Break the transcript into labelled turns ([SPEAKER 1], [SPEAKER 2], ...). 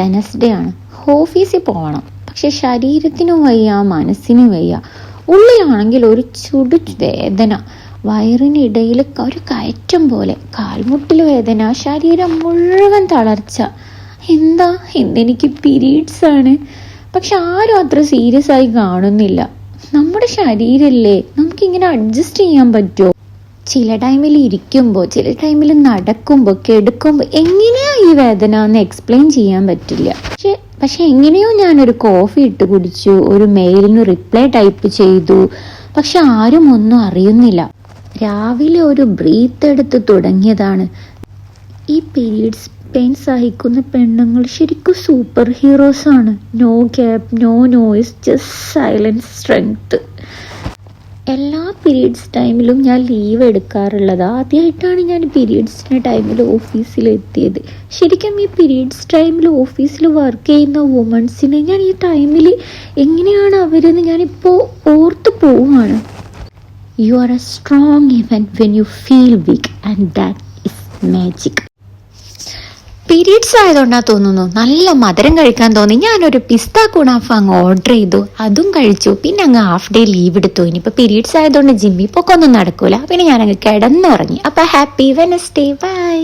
[SPEAKER 1] Wednesday ആണ്, ഓഫീസിൽ പോകണം. പക്ഷെ ശരീരത്തിനും വയ്യ, മനസ്സിനും വയ്യ. ഉള്ളിലാണെങ്കിൽ ഒരു ചുടു വേദന, വയറിനിടയിൽ ഒരു കയറ്റം പോലെ, കാൽമുട്ടിൽ വേദന, ശരീരം മുഴുവൻ തളർച്ച. എന്താ, ഇന്നെനിക്ക് പീരീഡ്സ് ആണ്. പക്ഷെ ആരും അത്ര സീരിയസ് ആയി കാണുന്നില്ല. നമ്മുടെ ശരീരമല്ലേ, നമുക്കിങ്ങനെ അഡ്ജസ്റ്റ് ചെയ്യാൻ പറ്റുമോ? ചില ടൈമിൽ ഇരിക്കുമ്പോൾ, ചില ടൈമിൽ നടക്കുമ്പോൾ, കിടക്കുമ്പോൾ എങ്ങനെയാ ഈ വേദന എന്ന് എക്സ്പ്ലെയിൻ ചെയ്യാൻ പറ്റില്ല. പക്ഷെ എങ്ങനെയോ ഞാനൊരു കോഫി ഇട്ട് കുടിച്ചു, ഒരു മെയിലിന് റിപ്ലൈ ടൈപ്പ് ചെയ്തു. പക്ഷെ ആരും ഒന്നും അറിയുന്നില്ല. രാവിലെ ഒരു ബ്രീത്ത് എടുത്ത് തുടങ്ങിയതാണ്. ഈ പീരീഡ്സ് പെയിൻ സഹിക്കുന്ന പെണ്ണുങ്ങൾ ശരിക്കും സൂപ്പർ ഹീറോസ് ആണ്. No gap, no noise, just silence strength. എല്ലാ പീരീഡ്സ് ടൈമിലും ഞാൻ ലീവ് എടുക്കാറുള്ളത്. ആദ്യമായിട്ടാണ് ഞാൻ പീരീഡ്സിൻ്റെ ടൈമിൽ ഓഫീസിലെത്തിയത്. ശരിക്കും ഈ പീരീഡ്സ് ടൈമിൽ ഓഫീസിൽ വർക്ക് ചെയ്യുന്ന വുമൺസിനെ ഞാൻ ഈ ടൈമിൽ എങ്ങനെയാണ് അവരെന്ന് ഞാനിപ്പോൾ ഓർത്ത് പോവുകയാണ്. You are a strong even when you feel weak and that is magic. Periods ആയതുകൊണ്ടാണ് തോന്നുന്നു നല്ല മധുരം കഴിക്കാൻ തോന്നി. ഞാനൊരു പിസ്ത കുണാഫ അങ്ങ് ഓർഡർ ചെയ്തു, അതും കഴിച്ചു. പിന്നെ അങ്ങ് ഹാഫ് ഡേ ലീവ് എടുത്തു. ഇനിയിപ്പോൾ പീരീഡ്സ് ആയതുകൊണ്ട് ജിമ്മിൽ പോക്കൊന്നും നടക്കൂല. പിന്നെ ഞാനങ്ങ് കിടന്നുറങ്ങി. അപ്പോൾ ഹാപ്പി വെനസ്ഡേ, ബൈ.